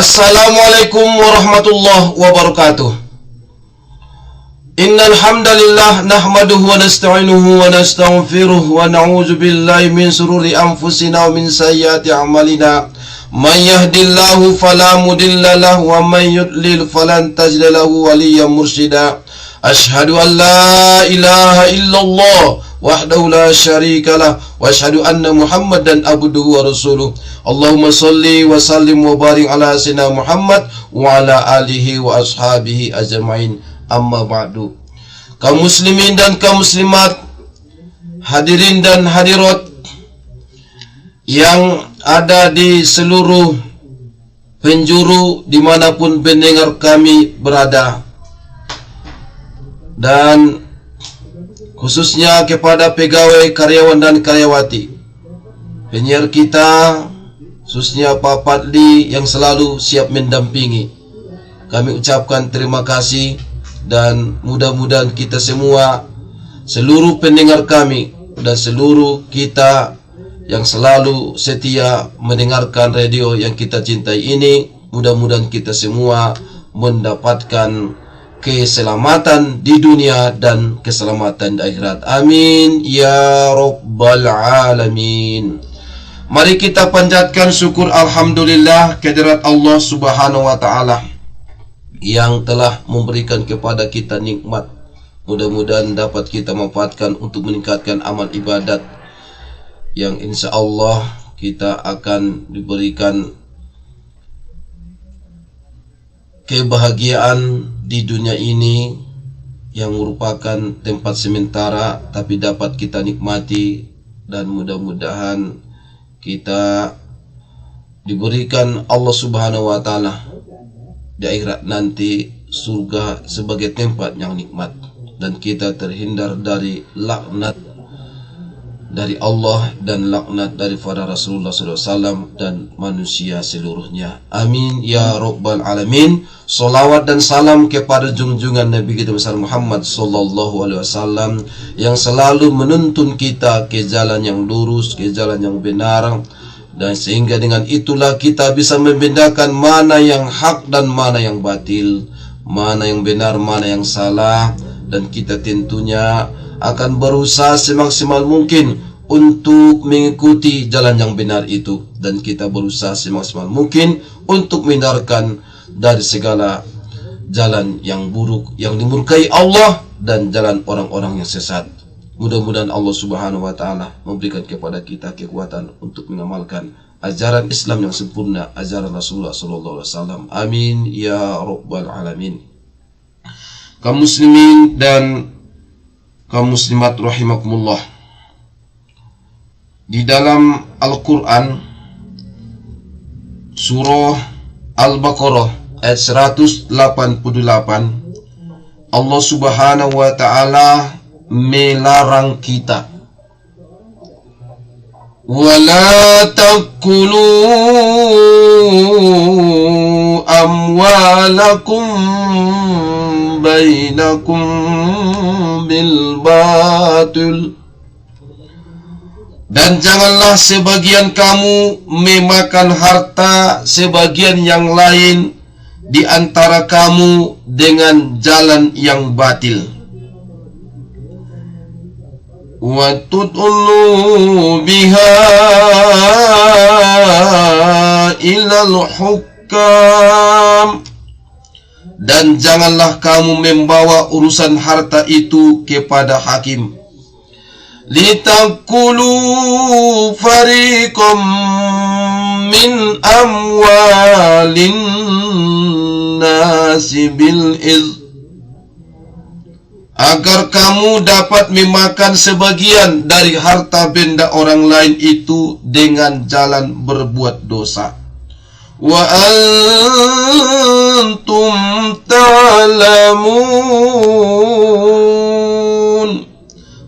Assalamualaikum warahmatullahi wabarakatuh. Innal hamdalillah nahmaduhu wa nasta'inuhu wa nastaghfiruh wa na'udzu billahi min shururi anfusina wa min sayyiati a'malina. May yahdihillahu fala mudilla lahu wa may yudlil falan tajida lahu waliyyan mursyida. Asyhadu an la ilaha illallah wahdahu la syarikalah wa asyhadu anna Muhammadan abduhu wa rasuluh. Allahumma salli wa sallim wa barik ala sayyidina Muhammad wa ala alihi wa ashabihi ajma'in. Amma ba'du. Kaum muslimin dan kaum muslimat, hadirin dan hadirat yang ada di seluruh penjuru dimanapun pendengar kami berada, dan khususnya kepada pegawai, karyawan dan karyawati, penyiar kita, khususnya Pak Padli yang selalu siap mendampingi. Kami ucapkan terima kasih, dan mudah-mudahan kita semua, seluruh pendengar kami dan seluruh kita yang selalu setia mendengarkan radio yang kita cintai ini, mudah-mudahan kita semua mendapatkan keselamatan di dunia dan keselamatan di akhirat. Amin ya rabbal alamin. Mari kita panjatkan syukur alhamdulillah kehadirat Allah subhanahu wa ta'ala yang telah memberikan kepada kita nikmat. Mudah-mudahan dapat kita manfaatkan untuk meningkatkan amal ibadat yang insya Allah kita akan diberikan kebahagiaan di dunia ini yang merupakan tempat sementara, tapi dapat kita nikmati, dan mudah-mudahan kita diberikan Allah subhanahu wa ta'ala di akhirat nanti surga sebagai tempat yang nikmat, dan kita terhindar dari laknat dari Allah dan laknat daripada Rasulullah SAW dan manusia seluruhnya. Amin ya rabbal alamin. Salawat dan salam kepada junjungan Nabi kita besar Muhammad sallallahu alaihi wasallam yang selalu menuntun kita ke jalan yang lurus, ke jalan yang benar, dan sehingga dengan itulah kita bisa membedakan mana yang hak dan mana yang batil, mana yang benar, mana yang salah, dan kita tentunya akan berusaha semaksimal mungkin untuk mengikuti jalan yang benar itu, dan kita berusaha semaksimal mungkin untuk menghindarkan dari segala jalan yang buruk yang dimurkai Allah dan jalan orang-orang yang sesat. Mudah-mudahan Allah subhanahu wa ta'ala memberikan kepada kita kekuatan untuk mengamalkan ajaran Islam yang sempurna, ajaran Rasulullah sallallahu alaihi wasallam. Amin ya rabbal alamin. Kaum muslimin dan kaum muslimat rahimakumullah, di dalam Al-Quran surah Al-Baqarah ayat 188, Allah subhanahu wa ta'ala melarang kita, wala takulu amwalakum bainakum bil batil, dan janganlah sebagian kamu memakan harta sebagian yang lain di antara kamu dengan jalan yang batil. Wa tudlu biha ilal hukam, dan janganlah kamu membawa urusan harta itu kepada hakim. Litakulu fariqam min amwalin nasi bil iz, agar kamu dapat memakan sebagian dari harta benda orang lain itu dengan jalan berbuat dosa. Wa antum ta'lamun,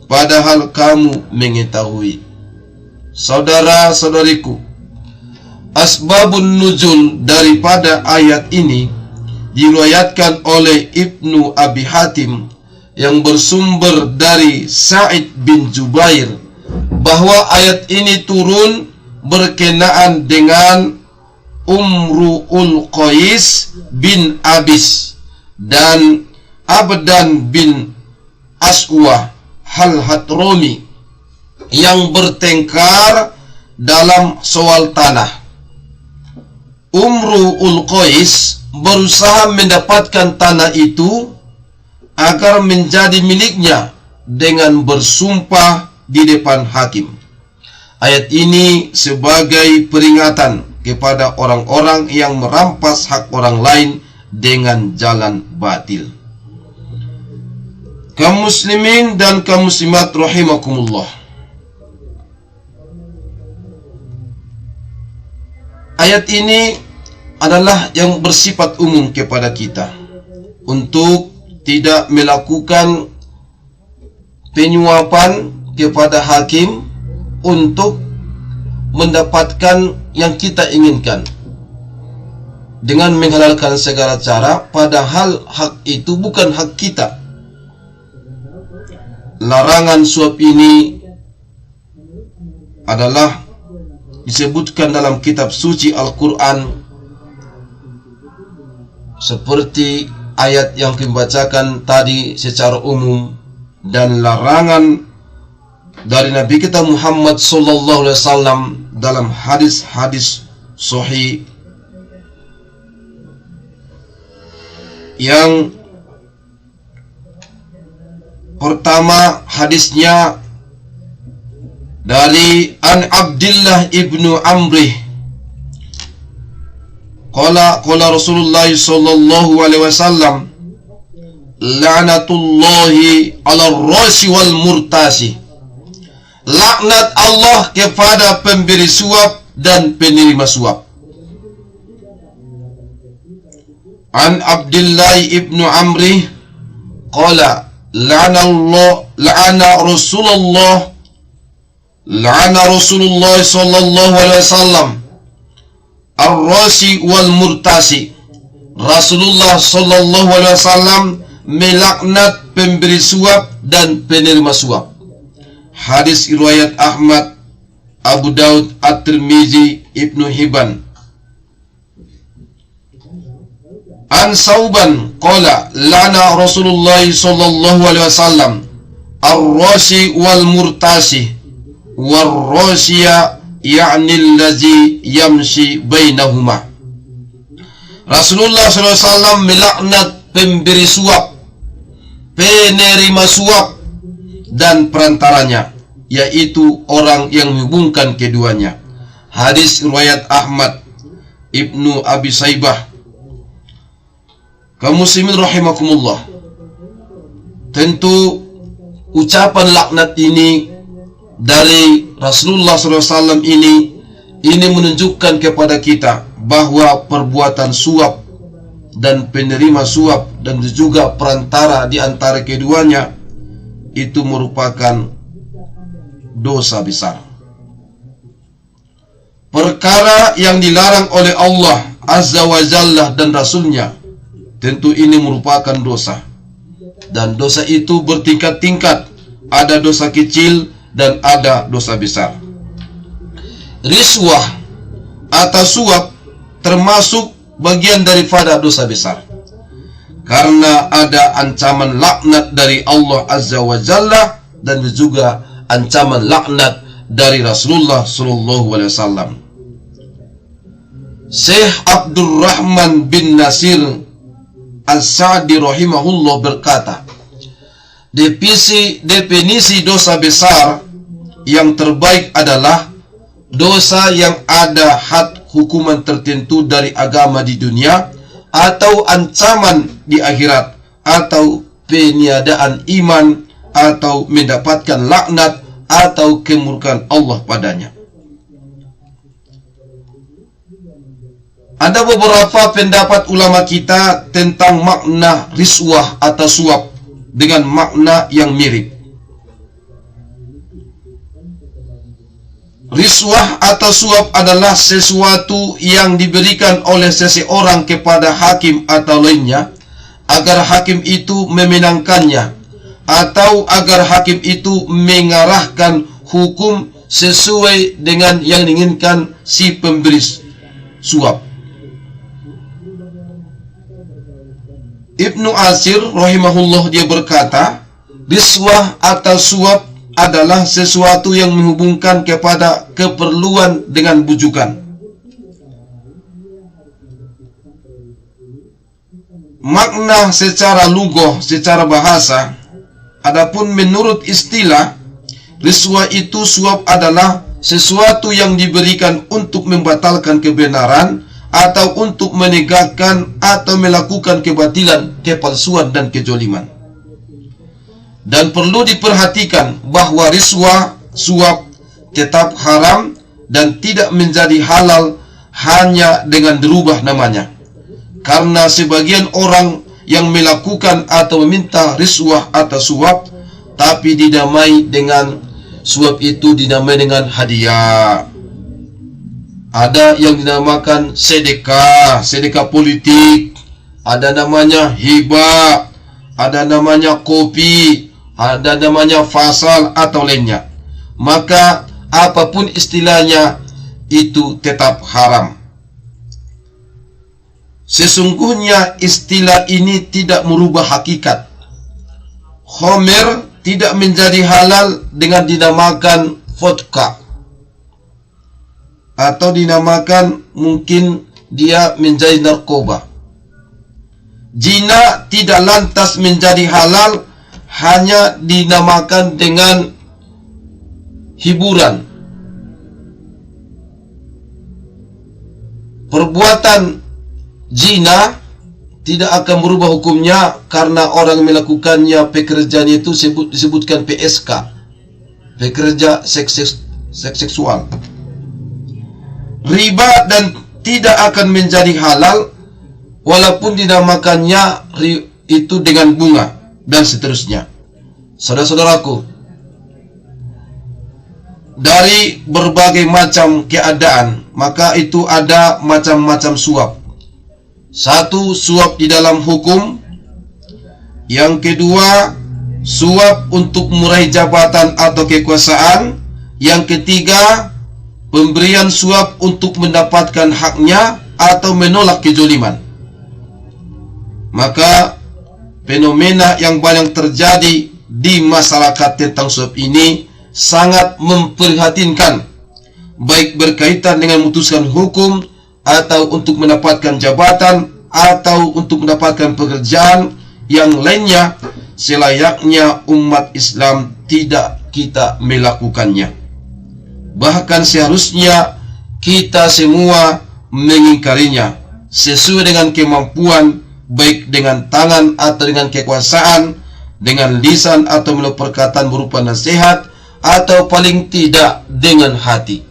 padahal kamu mengetahui. Saudara-saudariku, asbabun nuzul daripada ayat ini diriwayatkan oleh Ibnu Abi Hatim yang bersumber dari Sa'id bin Jubair bahwa ayat ini turun berkenaan dengan Umru'ul Qais bin Abis dan Abdan bin Aswa Al-Hadrami yang bertengkar dalam soal tanah. Umru'ul Qais berusaha mendapatkan tanah itu agar menjadi miliknya dengan bersumpah di depan hakim. Ayat ini sebagai peringatan kepada orang-orang yang merampas hak orang lain dengan jalan batil. Kaum muslimin dan kaum muslimat rahimakumullah. Ayat ini adalah yang bersifat umum kepada kita untuk tidak melakukan penyuapan kepada hakim untuk mendapatkan yang kita inginkan dengan menghalalkan segala cara, padahal hak itu bukan hak kita. Larangan suap ini adalah disebutkan dalam kitab suci Al-Quran seperti ayat yang dibacakan tadi secara umum, dan larangan dari Nabi kita Muhammad sallallahu alaihi wasallam dalam hadis-hadis sahih yang pertama, hadisnya dari An Abdillah ibnu Amrih qala Rasulullah sallallahu alaihi wasallam la'natullahi 'alal rasi wal murtasi. Laknat Allah kepada pemberi suap dan penerima suap. An Abdillah ibnu Amrih qala la'ana Rasulullah sallallahu alaihi wasallam ar-rasi wal murtasi. Rasulullah sallallahu alaihi wasallam melaknat pemberi suap dan penerima suap. Hadis riwayat Ahmad, Abu Daud, At-Tirmizi, Ibnu Hibban. An Sauban qala la'ana Rasulullah sallallahu alaihi wasallam ar-rasi wal murtasi war-rasiya ya'ni allazi yamshi bainahuma. Rasulullah sallallahu alaihi wasallam melaknat pemberi suap, penerima suap dan perantaranya, yaitu orang yang menghubungkan keduanya. Hadis riwayat Ahmad, Ibnu Abi Saibah. Kaum muslimin rahimakumullah, tentu ucapan laknat ini dari Rasulullah SAW ini menunjukkan kepada kita bahwa perbuatan suap dan penerima suap dan juga perantara di antara keduanya itu merupakan dosa besar, perkara yang dilarang oleh Allah Azza wa Jalla dan Rasulnya. Tentu ini merupakan dosa, dan dosa itu bertingkat-tingkat. Ada dosa kecil dan ada dosa besar. Riswah atau suap termasuk bagian daripada dosa besar, karena ada ancaman laknat dari Allah Azza wa Jalla dan juga ancaman laknat dari Rasulullah sallallahu alaihi wasallam. Syekh Abdurrahman bin Nasir Al-Sa'di rahimahullah berkata, definisi dosa besar yang terbaik adalah dosa yang ada had hukuman tertentu dari agama di dunia, atau ancaman di akhirat, atau peniadaan iman, atau mendapatkan laknat atau kemurkaan Allah padanya. Ada beberapa pendapat ulama kita tentang makna riswah atau suap dengan makna yang mirip. Riswah atau suap adalah sesuatu yang diberikan oleh seseorang kepada hakim atau lainnya agar hakim itu memenangkannya, atau agar hakim itu mengarahkan hukum sesuai dengan yang diinginkan si pemberi suap. Ibnu Ashir rahimahullah dia berkata, riswah atau suap adalah sesuatu yang menghubungkan kepada keperluan dengan bujukan. Makna secara lughah, secara bahasa, adapun menurut istilah, riswah itu suap adalah sesuatu yang diberikan untuk membatalkan kebenaran atau untuk menegakkan atau melakukan kebatilan, kepalsuan dan kejoliman. Dan perlu diperhatikan bahwa riswah, suap tetap haram dan tidak menjadi halal hanya dengan dirubah namanya. Karena sebagian orang yang melakukan atau meminta riswah atau suap, tapi dinamai dengan suap itu dinamai dengan hadiah. Ada yang dinamakan sedekah, sedekah politik. Ada namanya hibah, ada namanya kopi, ada namanya fasal atau lainnya. Maka apapun istilahnya itu tetap haram. Sesungguhnya istilah ini tidak merubah hakikat. Khamr tidak menjadi halal dengan dinamakan vodka, atau dinamakan mungkin dia menjadi narkoba. Zina tidak lantas menjadi halal hanya dinamakan dengan hiburan. Perbuatan zina tidak akan berubah hukumnya karena orang melakukannya pekerjaannya itu disebutkan PSK, pekerja seks seksual. Riba dan tidak akan menjadi halal walaupun dinamakannya itu dengan bunga dan seterusnya. Saudara-saudaraku, dari berbagai macam keadaan, maka itu ada macam-macam suap. Satu, suap di dalam hukum. Yang kedua, suap untuk meraih jabatan atau kekuasaan. Yang ketiga, pemberian suap untuk mendapatkan haknya atau menolak kezaliman. Maka fenomena yang banyak terjadi di masyarakat tentang suap ini sangat memprihatinkan, baik berkaitan dengan memutuskan hukum atau untuk mendapatkan jabatan atau untuk mendapatkan pekerjaan yang lainnya. Selayaknya umat Islam tidak kita melakukannya. Bahkan seharusnya kita semua mengingkarinya sesuai dengan kemampuan, baik dengan tangan atau dengan kekuasaan, dengan lisan atau melalui perkataan berupa nasihat, atau paling tidak dengan hati,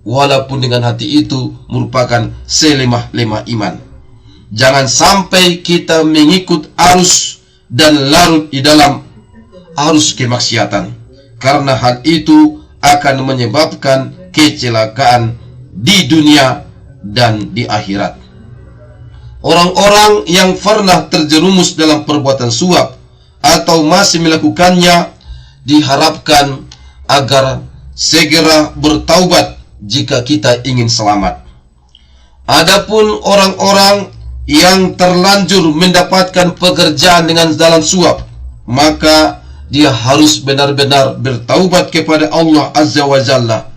walaupun dengan hati itu merupakan selemah-lemah iman. Jangan sampai kita mengikut arus dan larut di dalam arus kemaksiatan, karena hal itu akan menyebabkan kecelakaan di dunia dan di akhirat. Orang-orang yang pernah terjerumus dalam perbuatan suap atau masih melakukannya diharapkan agar segera bertaubat jika kita ingin selamat. Adapun orang-orang yang terlanjur mendapatkan pekerjaan dengan jalan suap, maka dia harus benar-benar bertaubat kepada Allah Azza wa Jalla.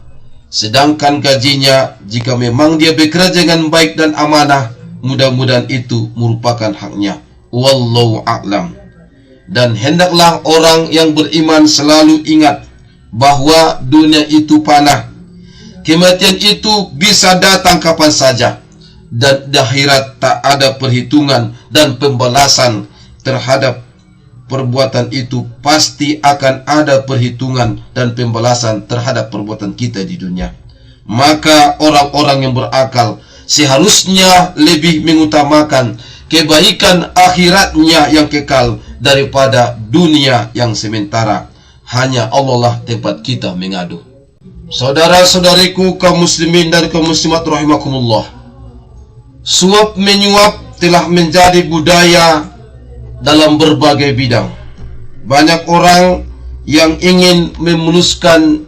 Sedangkan gajinya, jika memang dia bekerja dengan baik dan amanah, mudah-mudahan itu merupakan haknya. Wallahu a'lam. Dan hendaklah orang yang beriman selalu ingat bahwa dunia itu panah. Kematian itu bisa datang kapan saja, dan di akhirat tak ada perhitungan dan pembalasan terhadap perbuatan itu. Pasti akan ada perhitungan dan pembalasan terhadap perbuatan kita di dunia. Maka orang-orang yang berakal seharusnya lebih mengutamakan kebaikan akhiratnya yang kekal daripada dunia yang sementara. Hanya Allah lah tempat kita mengadu. Saudara-saudariku kaum muslimin dan kaum muslimat rahimakumullah, suap menyuap telah menjadi budaya dalam berbagai bidang. Banyak orang yang ingin memuluskan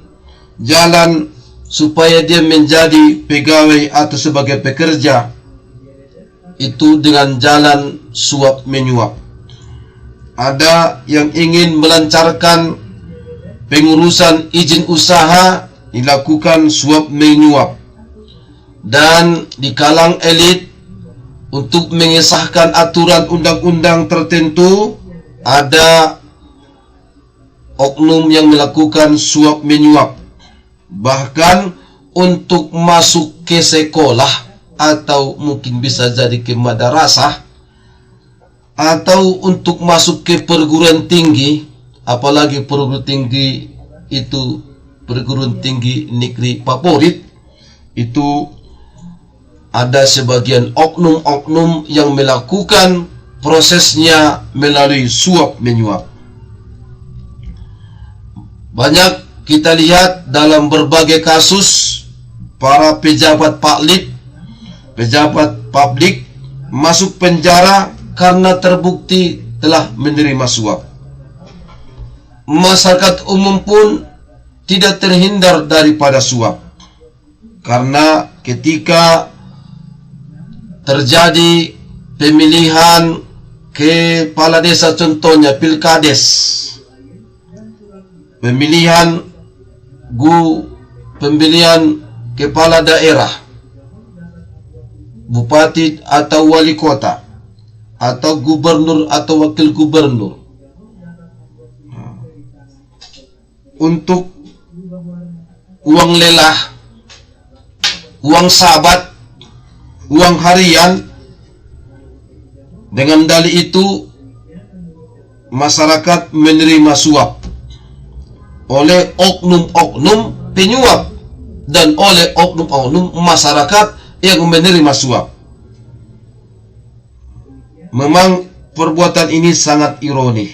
jalan supaya dia menjadi pegawai atau sebagai pekerja, itu dengan jalan suap menyuap. Ada yang ingin melancarkan pengurusan izin usaha, dilakukan suap menyuap. Dan di kalangan elit, untuk mengesahkan aturan undang-undang tertentu, ada oknum yang melakukan suap menyuap. Bahkan untuk masuk ke sekolah, atau mungkin bisa jadi ke madrasah, atau untuk masuk ke perguruan tinggi, apalagi perguruan tinggi itu perguruan tinggi negeri favorit, itu ada sebagian oknum-oknum yang melakukan prosesnya melalui suap menyuap. Banyak kita lihat dalam berbagai kasus para pejabat publik masuk penjara karena terbukti telah menerima suap. Masyarakat umum pun tidak terhindar daripada suap, karena ketika terjadi pemilihan kepala desa, contohnya pilkades, pemilihan kepala daerah, bupati atau wali kota, atau gubernur atau wakil gubernur, untuk uang lelah, uang sabat, uang harian, dengan dalih itu masyarakat menerima suap oleh oknum-oknum penyuap dan oleh oknum-oknum masyarakat yang menerima suap. Memang perbuatan ini sangat ironi.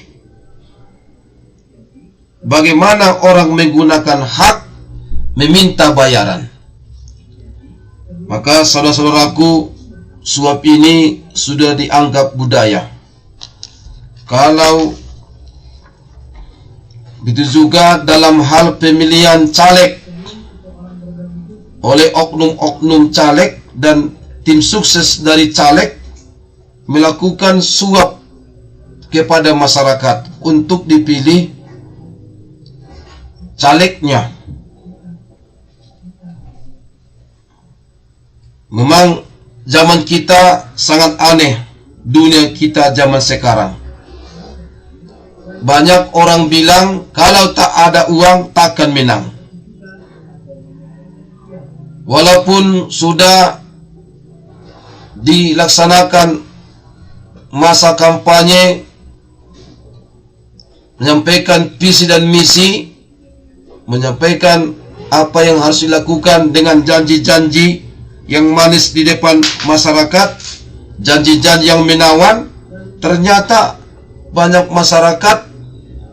Bagaimana orang menggunakan hak meminta bayaran? Maka saudara-saudaraku, suap ini sudah dianggap budaya. Kalau begitu juga dalam hal pemilihan caleg oleh oknum-oknum caleg dan tim sukses dari caleg melakukan suap kepada masyarakat untuk dipilih calegnya. Memang zaman kita sangat aneh, dunia kita zaman sekarang. Banyak orang bilang kalau tak ada uang takkan menang. Walaupun sudah dilaksanakan masa kampanye, menyampaikan visi dan misi, menyampaikan apa yang harus dilakukan dengan janji-janji yang manis di depan masyarakat, janji-janji yang menawan, ternyata banyak masyarakat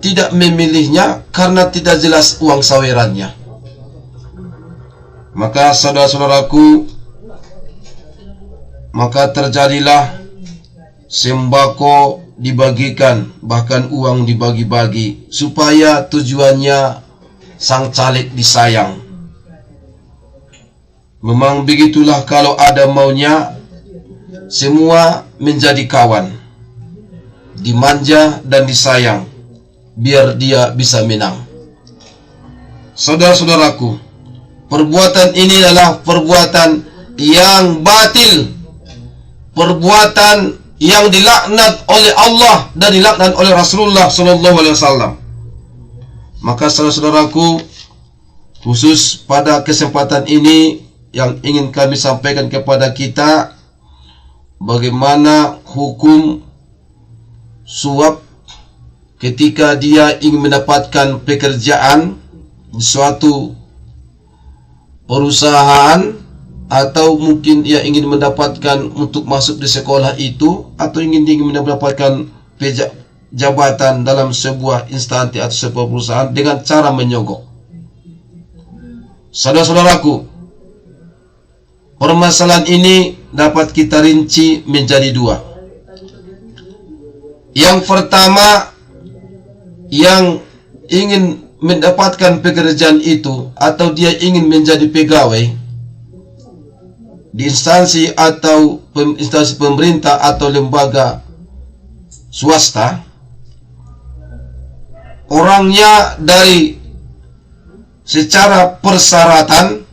tidak memilihnya karena tidak jelas uang sawerannya. Maka saudara-saudaraku, maka terjadilah sembako dibagikan, bahkan uang dibagi-bagi, supaya tujuannya sang caleg disayang. Memang begitulah, kalau ada maunya, semua menjadi kawan, dimanja dan disayang, biar dia bisa menang. Saudara-saudaraku, perbuatan ini adalah perbuatan yang batil, perbuatan yang dilaknat oleh Allah dan dilaknat oleh Rasulullah SAW. Maka saudara-saudaraku, khusus pada kesempatan ini yang ingin kami sampaikan kepada kita, bagaimana hukum suap ketika dia ingin mendapatkan pekerjaan di suatu perusahaan, atau mungkin ia ingin mendapatkan untuk masuk di sekolah itu, atau ingin mendapatkan jabatan dalam sebuah instansi atau sebuah perusahaan dengan cara menyogok. Saudara-saudaraku, permasalahan ini dapat kita rinci menjadi dua. Yang pertama, yang ingin mendapatkan pekerjaan itu atau dia ingin menjadi pegawai, di instansi atau instansi pemerintah atau lembaga swasta, orangnya dari secara persyaratan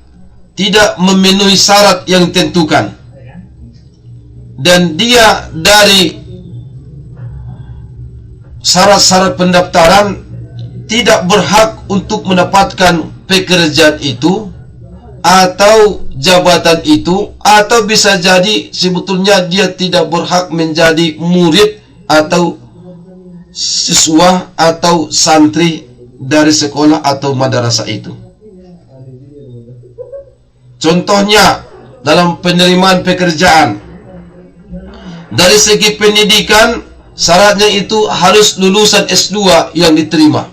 tidak memenuhi syarat yang ditentukan, dan dia dari syarat-syarat pendaftaran tidak berhak untuk mendapatkan pekerjaan itu atau jabatan itu, atau bisa jadi sebetulnya dia tidak berhak menjadi murid atau siswa atau santri dari sekolah atau madrasah itu. Contohnya dalam penerimaan pekerjaan, dari segi pendidikan syaratnya itu harus lulusan S2 yang diterima.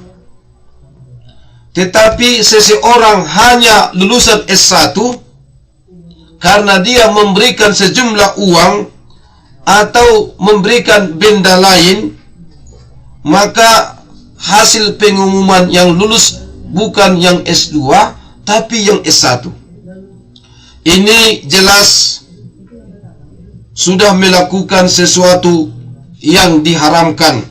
Tetapi seseorang hanya lulusan S1 karena dia memberikan sejumlah uang atau memberikan benda lain, maka hasil pengumuman yang lulus bukan yang S2 tapi yang S1. Ini jelas sudah melakukan sesuatu yang diharamkan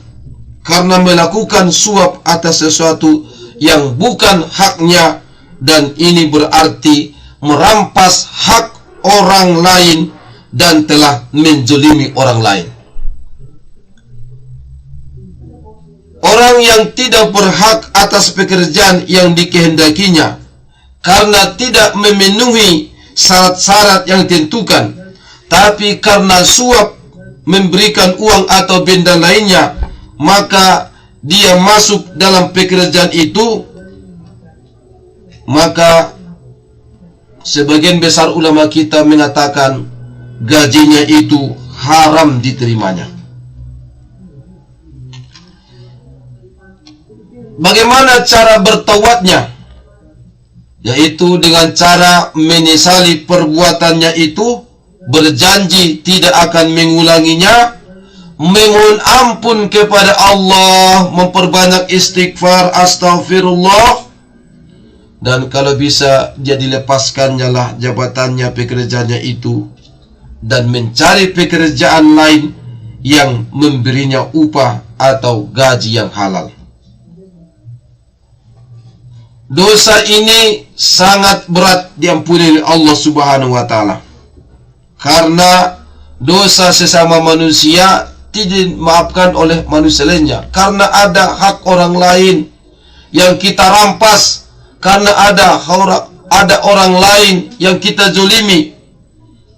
karena melakukan suap atas sesuatu yang bukan haknya, dan ini berarti merampas hak orang lain dan telah menzalimi orang lain. Orang yang tidak berhak atas pekerjaan yang dikehendakinya karena tidak memenuhi syarat-syarat yang ditentukan, tapi karena suap memberikan uang atau benda lainnya, maka dia masuk dalam pekerjaan itu, maka sebagian besar ulama kita mengatakan gajinya itu haram diterimanya. Bagaimana cara bertaubatnya? Yaitu dengan cara menyesali perbuatannya itu, berjanji tidak akan mengulanginya, memohon ampun kepada Allah, memperbanyak istighfar, astaghfirullah, dan kalau bisa dia dilepaskannya lah jabatannya, pekerjaannya itu, dan mencari pekerjaan lain yang memberinya upah atau gaji yang halal. Dosa ini sangat berat diampuni oleh Allah Subhanahu wa Ta'ala, karena dosa sesama manusia tidak dimaafkan oleh manusia lainnya, karena ada hak orang lain yang kita rampas, karena ada orang lain yang kita zalimi.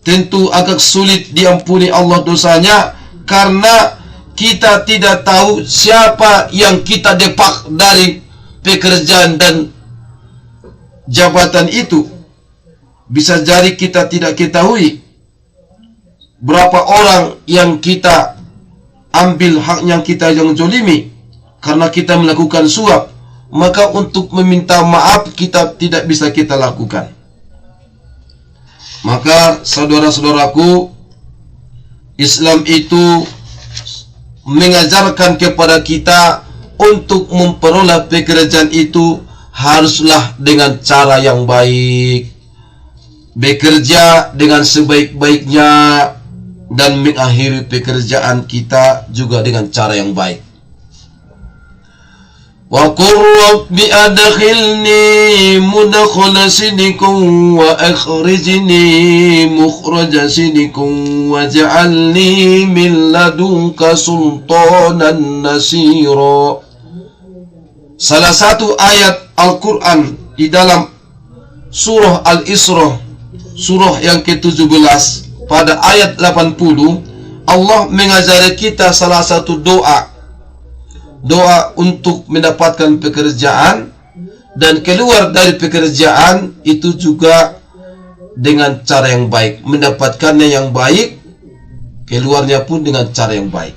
Tentu agak sulit diampuni Allah dosanya, karena kita tidak tahu siapa yang kita depak dari pekerjaan dan jabatan itu. Bisa jadi kita tidak ketahui berapa orang yang kita ambil haknya, kita yang zalimi karena kita melakukan suap. Maka untuk meminta maaf kita tidak bisa kita lakukan. Maka saudara-saudaraku, Islam itu mengajarkan kepada kita untuk memperoleh pekerjaan itu haruslah dengan cara yang baik, bekerja dengan sebaik-baiknya, dan mengakhiri pekerjaan kita juga dengan cara yang baik. Wa qur rabbi adkhilni mudkhala sidqin wa akhrijni mukhraja sidqin waj'alni min ladunka sultanan nasira. Salah satu ayat Al-Quran di dalam surah Al-Isra, surah yang ke-17, pada ayat 80, Allah mengajari kita salah satu doa untuk mendapatkan pekerjaan dan keluar dari pekerjaan itu juga dengan cara yang baik, mendapatkannya yang baik, keluarnya pun dengan cara yang baik.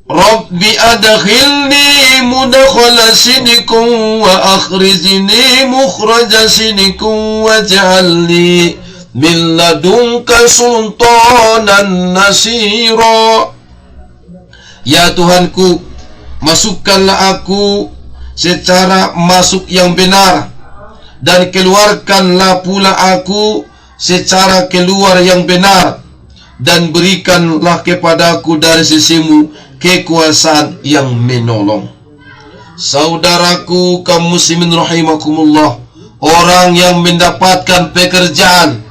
Rabbi adkhilni mudkhala sidqin wa akhrijni mukhraja sidqin waj'alni min ladunka sultanan nasira. Ya Tuhanku, masukkanlah aku secara masuk yang benar dan keluarkanlah pula aku secara keluar yang benar, dan berikanlah kepadaku dari sisimu kekuasaan yang menolong. Saudaraku kaum muslimin rahimakumullah, orang yang mendapatkan pekerjaan,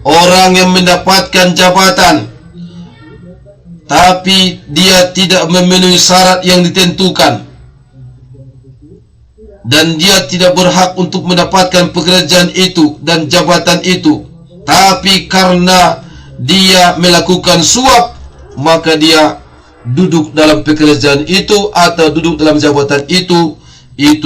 orang yang mendapatkan jabatan, tapi dia tidak memenuhi syarat yang ditentukan, dan dia tidak berhak untuk mendapatkan pekerjaan itu dan jabatan itu, tapi karena dia melakukan suap, maka dia duduk dalam pekerjaan itu atau duduk dalam jabatan itu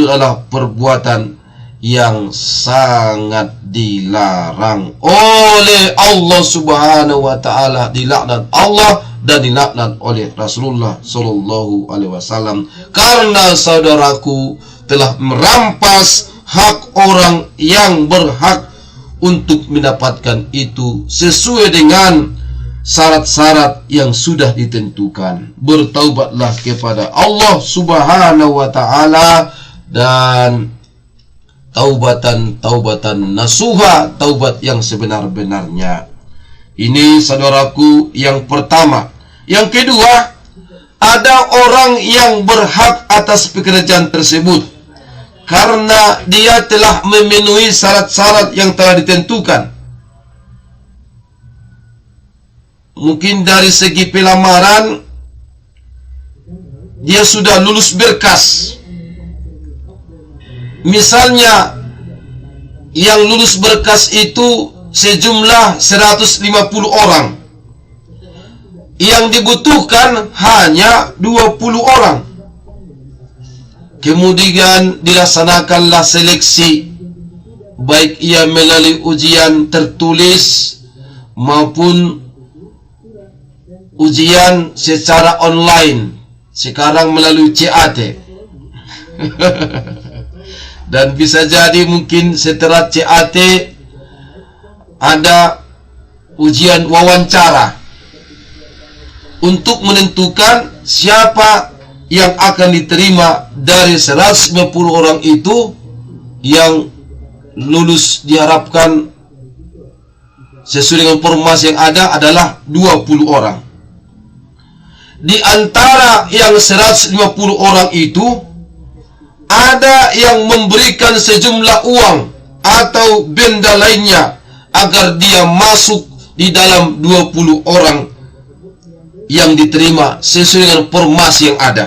adalah perbuatan yang sangat dilarang oleh Allah Subhanahu wa taala, dilaknat Allah dan dilaknat oleh Rasulullah sallallahu alaihi wasallam, karena saudaraku telah merampas hak orang yang berhak untuk mendapatkan itu sesuai dengan syarat-syarat yang sudah ditentukan. Bertaubatlah kepada Allah Subhanahu wa taala dan taubatan nasuha, taubat yang sebenar-benarnya. Ini saudaraku yang pertama. Yang kedua, ada orang yang berhak atas pekerjaan tersebut karena dia telah memenuhi syarat-syarat yang telah ditentukan. Mungkin dari segi pelamaran dia sudah lulus berkas. Misalnya yang lulus berkas itu sejumlah 150 orang, yang dibutuhkan hanya 20 orang. Kemudian dilaksanakanlah seleksi, baik ia melalui ujian tertulis maupun ujian secara online, sekarang melalui CAT. Dan bisa jadi mungkin setelah CAT ada ujian wawancara untuk menentukan siapa yang akan diterima dari 150 orang itu. Yang lulus diharapkan sesuai dengan informasi yang ada adalah 20 orang. Di antara yang 150 orang itu, ada yang memberikan sejumlah uang atau benda lainnya agar dia masuk di dalam 20 orang yang diterima sesuai dengan informasi yang ada.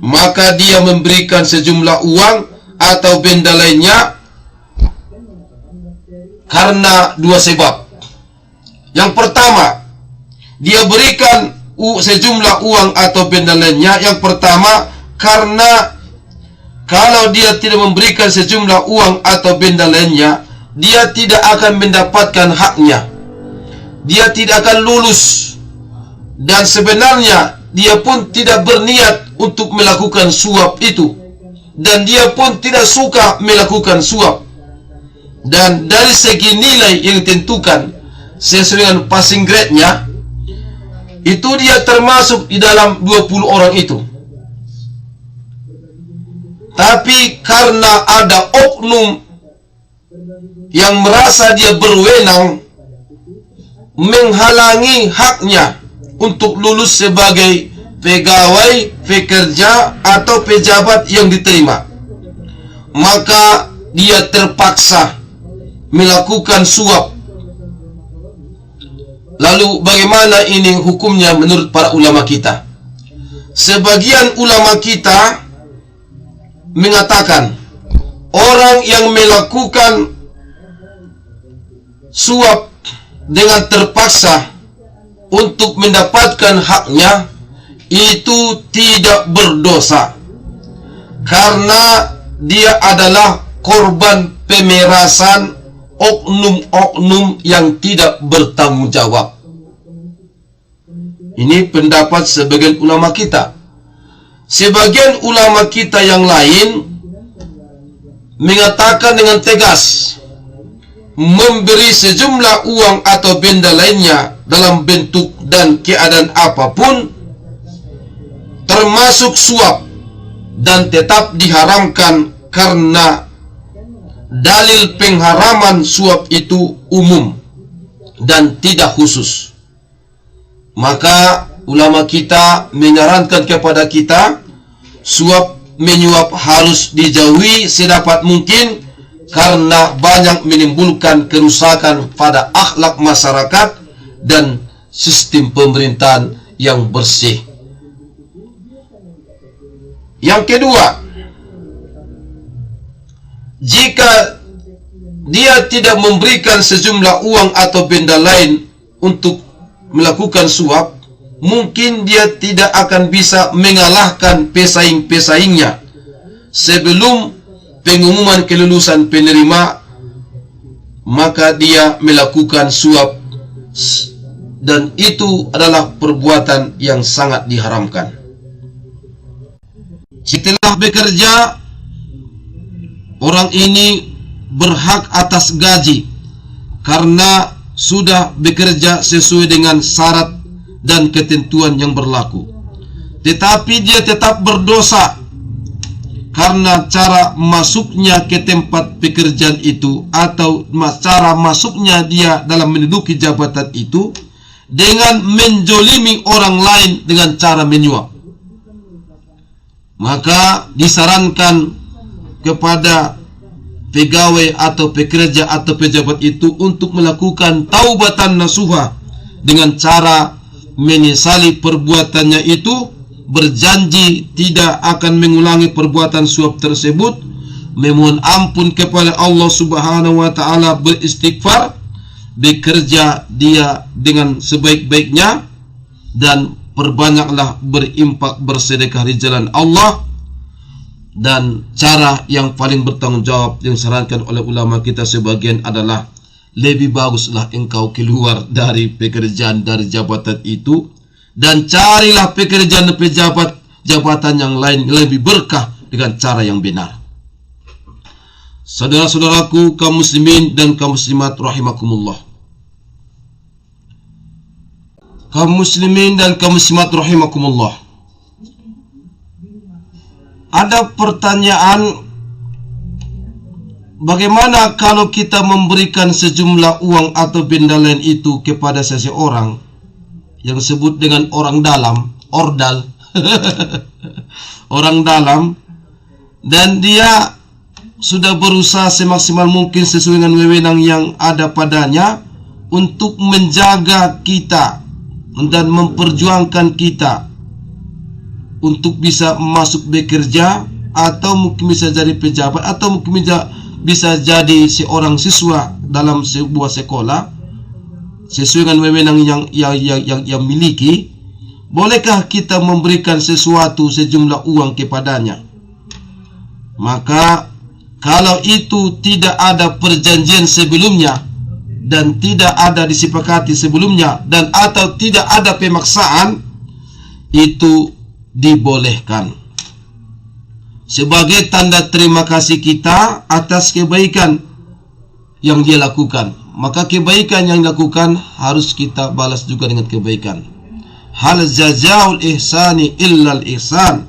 Maka dia memberikan sejumlah uang atau benda lainnya karena dua sebab. Yang pertama, dia berikan sejumlah uang atau benda lainnya. Yang pertama, karena kalau dia tidak memberikan sejumlah uang atau benda lainnya, dia tidak akan mendapatkan haknya, dia tidak akan lulus. Dan sebenarnya dia pun tidak berniat untuk melakukan suap itu, dan dia pun tidak suka melakukan suap. Dan dari segi nilai yang ditentukan sesuai dengan passing grade-nya, itu dia termasuk di dalam 20 orang itu. Tapi karena ada oknum yang merasa dia berwenang menghalangi haknya untuk lulus sebagai pegawai, pekerja atau pejabat yang diterima, maka dia terpaksa melakukan suap. Lalu bagaimana ini hukumnya menurut para ulama kita? Sebagian ulama kita mengatakan orang yang melakukan suap dengan terpaksa untuk mendapatkan haknya itu tidak berdosa, karena dia adalah korban pemerasan oknum-oknum yang tidak bertanggung jawab. Ini pendapat sebagian ulama kita. Sebagian ulama kita yang lain mengatakan dengan tegas, memberi sejumlah uang atau benda lainnya dalam bentuk dan keadaan apapun, termasuk suap, dan tetap diharamkan karena dalil pengharaman suap itu umum dan tidak khusus. Maka ulama kita menyarankan kepada kita suap menyuap harus dijauhi sedapat mungkin karena banyak menimbulkan kerusakan pada akhlak masyarakat dan sistem pemerintahan yang bersih. Yang kedua, jika dia tidak memberikan sejumlah uang atau benda lain untuk melakukan suap, mungkin dia tidak akan bisa mengalahkan pesaing-pesaingnya sebelum pengumuman kelulusan penerima, maka dia melakukan suap, dan itu adalah perbuatan yang sangat diharamkan. Setelah bekerja, orang ini berhak atas gaji karena sudah bekerja sesuai dengan syarat dan ketentuan yang berlaku. Tetapi dia tetap berdosa karena cara masuknya ke tempat pekerjaan itu atau cara masuknya dia dalam menduduki jabatan itu dengan menjolimi orang lain dengan cara menyuap. Maka disarankan kepada pegawai atau pekerja atau pejabat itu untuk melakukan taubatan nasuha dengan cara menyesali perbuatannya itu, berjanji tidak akan mengulangi perbuatan suap tersebut, memohon ampun kepada Allah Subhanahu wa taala, beristighfar, bekerja dia dengan sebaik-baiknya, dan perbanyaklah berinfak bersedekah di jalan Allah. Dan cara yang paling bertanggung jawab yang disarankan oleh ulama kita sebagian adalah lebih baguslah engkau keluar dari pekerjaan, dari jabatan itu, dan carilah pekerjaan jabatan yang lain lebih berkah dengan cara yang benar. Saudara-saudaraku kaum muslimin dan kaum muslimat rahimakumullah. Kaum muslimin dan kaum muslimat rahimakumullah. Ada pertanyaan, bagaimana kalau kita memberikan sejumlah uang atau benda lain itu kepada seseorang yang disebut dengan orang dalam, ordal, orang dalam, dan dia sudah berusaha semaksimal mungkin sesuai dengan wewenang yang ada padanya untuk menjaga kita dan memperjuangkan kita untuk bisa masuk bekerja, atau mungkin bisa jadi pejabat, atau mungkin bisa jadi seorang siswa dalam sebuah sekolah sesuai dengan wewenang yang miliki. Bolehkah kita memberikan sesuatu sejumlah uang kepadanya? Maka kalau itu tidak ada perjanjian sebelumnya dan tidak ada disepakati sebelumnya, dan atau tidak ada pemaksaan, itu dibolehkan sebagai tanda terima kasih kita atas kebaikan yang dia lakukan. Maka kebaikan yang dilakukan harus kita balas juga dengan kebaikan. Hal jazaul ihsani illal ihsan.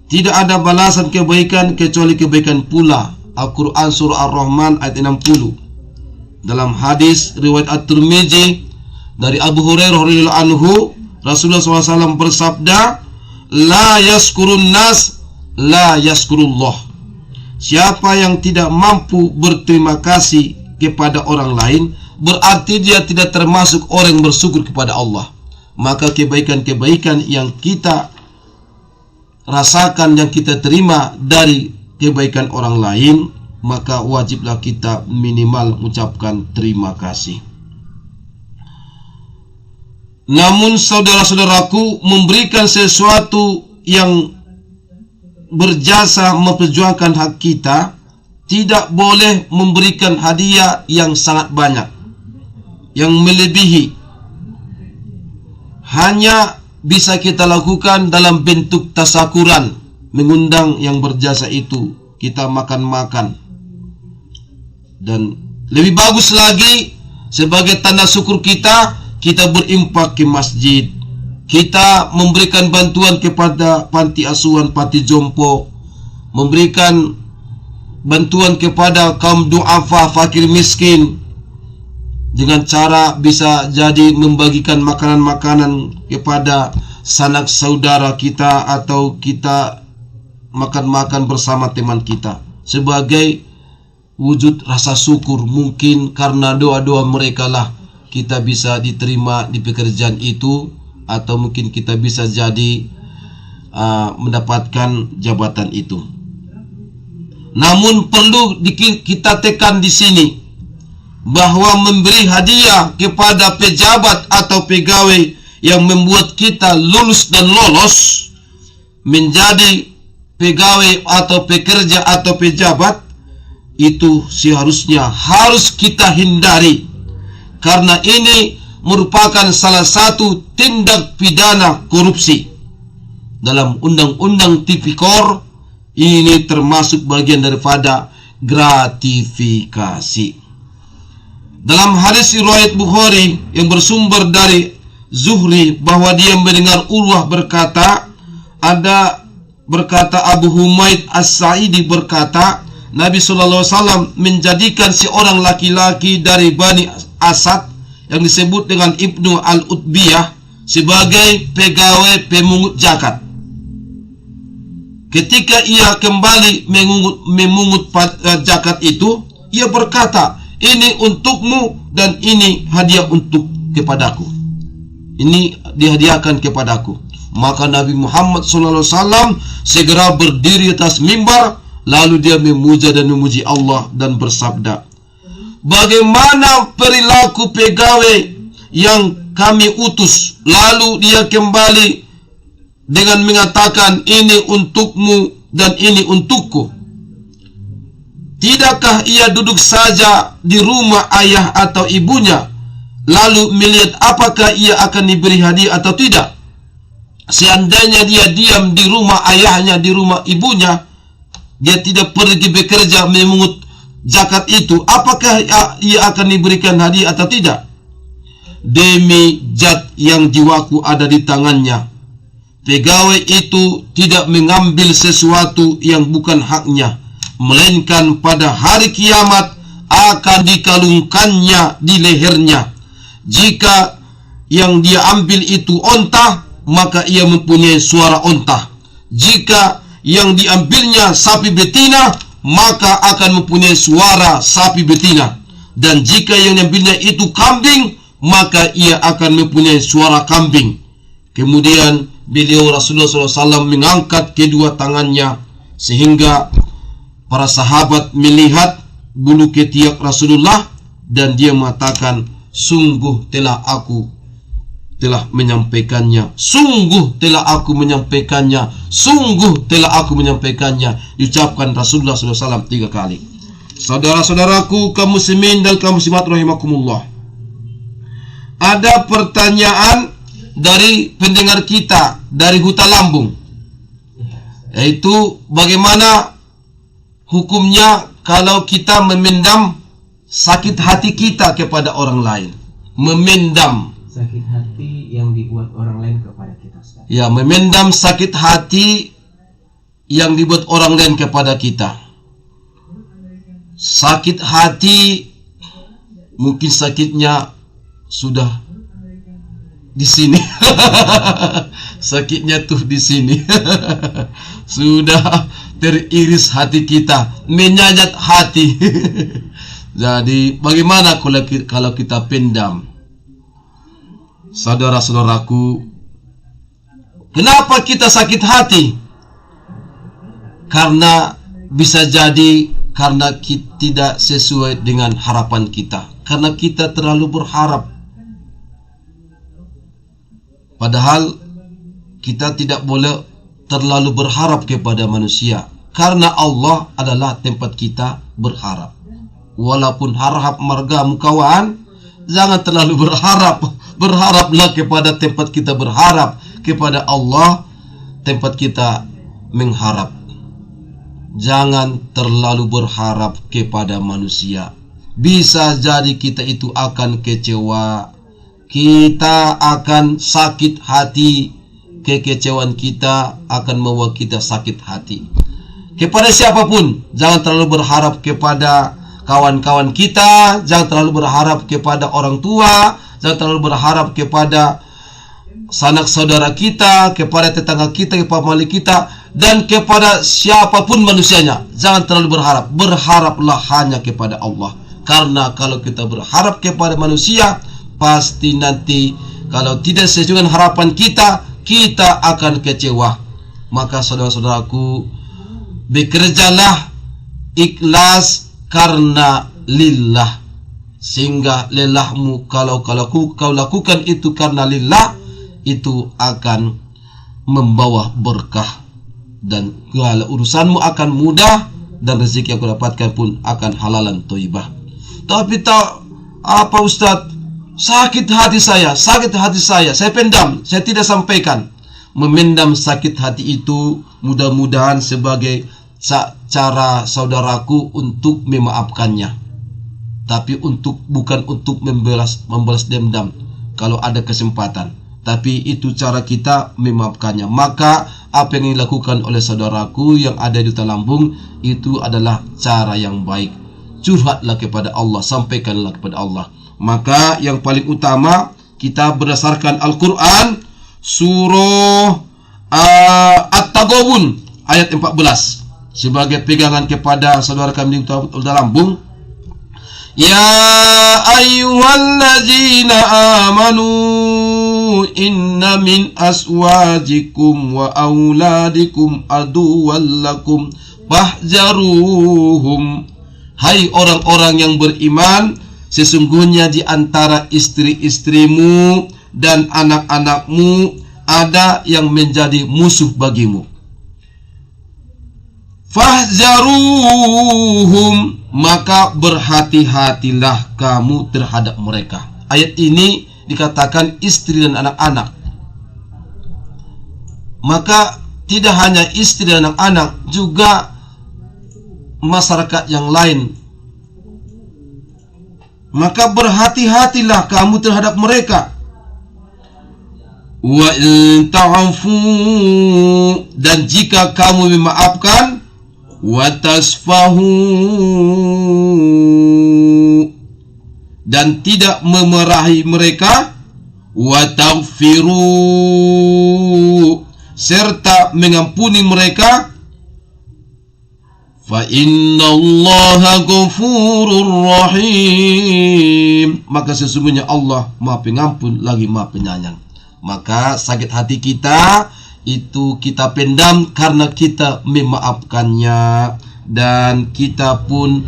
Tidak ada balasan kebaikan kecuali kebaikan pula. Al-Quran surah Ar-Rahman ayat 60. Dalam hadis riwayat At-Tirmidzi dari Abu Hurairah radhiyallahu anhu, Rasulullah SAW bersabda, la yaskurun nas, la yaskurullah. Siapa yang tidak mampu berterima kasih kepada orang lain, berarti dia tidak termasuk orang yang bersyukur kepada Allah. Maka kebaikan-kebaikan yang kita rasakan, yang kita terima dari kebaikan orang lain, maka wajiblah kita minimal mengucapkan terima kasih. Namun saudara-saudaraku, memberikan sesuatu yang berjasa memperjuangkan hak kita, tidak boleh memberikan hadiah yang sangat banyak, yang melebihi. Hanya bisa kita lakukan dalam bentuk tasakuran, mengundang yang berjasa itu, kita makan-makan. Dan lebih bagus lagi, sebagai tanda syukur kita berinfak ke masjid, kita memberikan bantuan kepada panti asuhan, panti jompo, memberikan bantuan kepada kaum duafa, fakir miskin, dengan cara bisa jadi membagikan makanan-makanan kepada sanak saudara kita, atau kita makan-makan bersama teman kita sebagai wujud rasa syukur. Mungkin karena doa-doa mereka lah kita bisa diterima di pekerjaan itu, atau mungkin kita bisa jadi mendapatkan jabatan itu. Namun perlu kita tekan di sini bahwa memberi hadiah kepada pejabat atau pegawai yang membuat kita lulus dan lolos menjadi pegawai atau pekerja atau pejabat, itu seharusnya harus kita hindari, karena ini merupakan salah satu tindak pidana korupsi. Dalam undang-undang tipikor ini termasuk bagian daripada gratifikasi. Dalam hadis riwayat Bukhari yang bersumber dari Zuhri bahwa dia mendengar Urwah berkata, berkata Abu Humaid As-Sa'idi berkata, Nabi SAW menjadikan seorang laki-laki dari Bani Asad yang disebut dengan Ibnu Al-Utbiyah sebagai pegawai pemungut zakat. Ketika ia kembali memungut zakat itu, ia berkata, ini untukmu dan ini hadiah untuk kepadaku. Ini dihadiahkan kepadaku. Maka Nabi Muhammad SAW segera berdiri atas mimbar, lalu dia memuja dan memuji Allah dan bersabda, bagaimana perilaku pegawai yang kami utus, lalu dia kembali dengan mengatakan ini untukmu dan ini untukku. Tidakkah ia duduk saja di rumah ayah atau ibunya, lalu melihat apakah ia akan diberi hadiah atau tidak? Seandainya dia diam di rumah ayahnya, di rumah ibunya, dia tidak pergi bekerja memungut zakat itu, apakah ia akan diberikan hadiah atau tidak? Demi zat yang jiwaku ada di tangannya, pegawai itu tidak mengambil sesuatu yang bukan haknya, melainkan pada hari kiamat akan dikalungkannya di lehernya. Jika yang dia ambil itu onta, maka ia mempunyai suara onta. Jika yang diambilnya sapi betina, maka akan mempunyai suara sapi betina. Dan jika yang diambilnya itu kambing, maka ia akan mempunyai suara kambing. Kemudian beliau Rasulullah SAW mengangkat kedua tangannya sehingga para sahabat melihat bulu ketiak Rasulullah, dan dia mengatakan, sungguh telah aku menyampaikannya, sungguh telah aku menyampaikannya, sungguh telah aku menyampaikannya, diucapkan Rasulullah SAW 3 kali. Saudara-saudaraku kaum muslimin dan kaum muslimat rahimakumullah, ada pertanyaan dari pendengar kita dari Huta Lambung, yaitu bagaimana hukumnya kalau kita memendam sakit hati kita kepada orang lain. Memendam sakit hati yang dibuat orang lain kepada kita, Ustaz. Ya, memendam sakit hati yang dibuat orang lain kepada kita. Sakit hati mungkin sakitnya sudah di sini. Sakitnya tuh di sini. Sudah teriris hati kita, menyayat hati. Jadi bagaimana kalau kita pendam? Saudara-saudaraku, kenapa kita sakit hati? Karena bisa jadi karena kita tidak sesuai dengan harapan kita, karena kita terlalu berharap. Padahal kita tidak boleh terlalu berharap kepada manusia, karena Allah adalah tempat kita berharap. Walaupun harap margamu kawan, jangan terlalu berharap. Berharaplah kepada tempat kita berharap, kepada Allah tempat kita mengharap. Jangan terlalu berharap kepada manusia. Bisa jadi kita itu akan kecewa, kita akan sakit hati. Kekecewaan kita akan membawa kita sakit hati. kepada siapapun. Jangan terlalu berharap kepada kawan-kawan kita, jangan terlalu berharap kepada orang tua, jangan terlalu berharap kepada sanak saudara kita, kepada tetangga kita, kepada malik kita, dan kepada siapapun manusianya. Jangan terlalu berharap. Berharaplah hanya kepada Allah. Karena kalau kita berharap kepada manusia, pasti nanti kalau tidak sesuai dengan harapan kita, kita akan kecewa. Maka saudara-saudaraku, bekerjalah ikhlas karena lillah, sehingga lelahmu kalau kau lakukan itu karena lillah, itu akan membawa berkah, dan urusanmu akan mudah, dan rezeki yang kau dapatkan pun akan halalan thayyibah. Tapi tak apa Ustaz, sakit hati saya, saya pendam, saya tidak sampaikan. Memendam sakit hati itu mudah-mudahan sebagai cara saudaraku untuk memaafkannya, tapi bukan untuk membalas dendam kalau ada kesempatan, tapi itu cara kita memaafkannya. Maka apa yang dilakukan oleh saudaraku yang ada di Huta Lambung itu adalah cara yang baik. Curhatlah kepada Allah, sampaikanlah kepada Allah. Maka yang paling utama, kita berdasarkan Al-Quran, surah At-Taghabun ayat 14 sebagai pegangan kepada saudara kami di Huta Lambung. Ya ayyuhalladzina amanu inna min aswajikum wa auladikum aduwwan lakum fahjaruhum. Hai orang-orang yang beriman, sesungguhnya di antara istri-istrimu dan anak-anakmu ada yang menjadi musuh bagimu. Fahzaruhum, maka berhati-hatilah kamu terhadap mereka. Ayat ini dikatakan istri dan anak-anak. Maka tidak hanya istri dan anak-anak, juga masyarakat yang lain. Maka berhati-hatilah kamu terhadap mereka. Wa in ta'fu, dan jika kamu memaafkan, wa tasfahu, dan tidak memarahi mereka, wa taghfiru, serta mengampuni mereka, fa innallaha ghafurur rahim, maka sesungguhnya Allah Maha Pengampun lagi Maha Penyayang. Maka sakit hati kita itu kita pendam karena kita memaafkannya, dan kita pun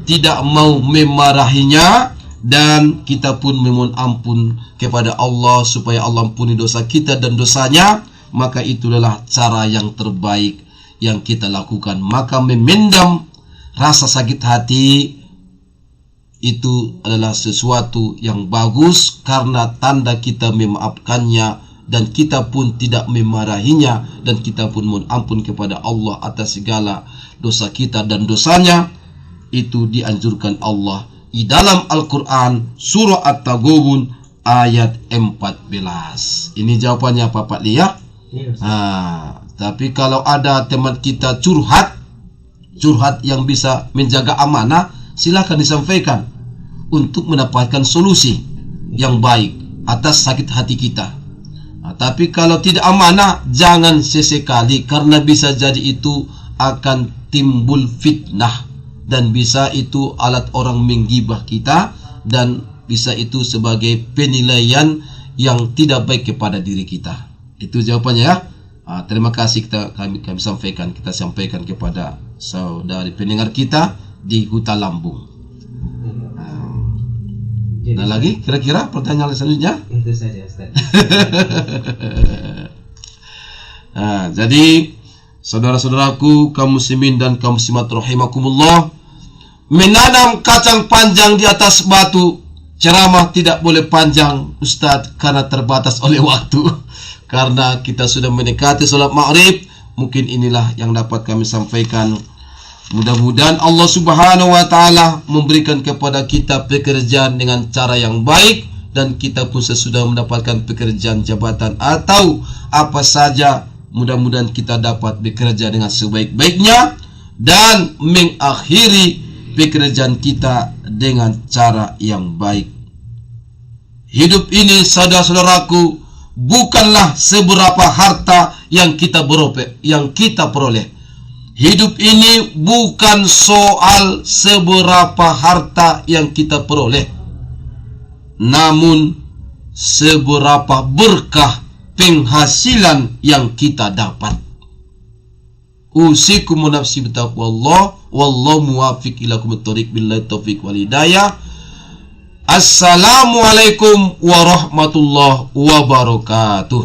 tidak mau memarahinya, dan kita pun memohon ampun kepada Allah supaya Allah ampuni dosa kita dan dosanya. Maka itulah cara yang terbaik yang kita lakukan. Maka memendam rasa sakit hati itu adalah sesuatu yang bagus, karena tanda kita memaafkannya, dan kita pun tidak memarahinya, dan kita pun mohon ampun kepada Allah atas segala dosa kita dan dosanya. Itu dianjurkan Allah di dalam Al-Quran surah At-Taghabun ayat 14. Ini jawabannya Pak Lia. Tapi kalau ada teman kita curhat yang bisa menjaga amanah, silakan disampaikan untuk mendapatkan solusi yang baik atas sakit hati kita. Tapi kalau tidak amanah, jangan sesekali, karena bisa jadi itu akan timbul fitnah, dan bisa itu alat orang menggibah kita, dan bisa itu sebagai penilaian yang tidak baik kepada diri kita. Itu jawabannya ya. Terima kasih kami sampaikan kepada saudari pendengar kita di Huta Lambung. Nah, lagi kira-kira pertanyaan selanjutnya? Itu saja Ustaz. Jadi saudara-saudaraku kaum muslimin dan kaum muslimat rahimakumullah, menanam kacang panjang di atas batu, ceramah tidak boleh panjang Ustaz karena terbatas oleh waktu. Karena kita sudah mendekati sholat maghrib, mungkin inilah yang dapat kami sampaikan. Mudah-mudahan Allah Subhanahu wa Ta'ala memberikan kepada kita pekerjaan dengan cara yang baik, dan kita pun sesudah mendapatkan pekerjaan jabatan atau apa saja, mudah-mudahan kita dapat bekerja dengan sebaik-baiknya, dan mengakhiri pekerjaan kita dengan cara yang baik. Hidup ini, saudara-saudaraku, bukanlah seberapa harta yang kita peroleh. Hidup ini bukan soal seberapa harta yang kita peroleh, namun seberapa berkah penghasilan yang kita dapat. Usikum nafsi bitaqwallah, wallahu muwaffiq ila aqwamit thoriq, billahi taufiq wal hidayah. Assalamualaikum warahmatullahi wabarakatuh.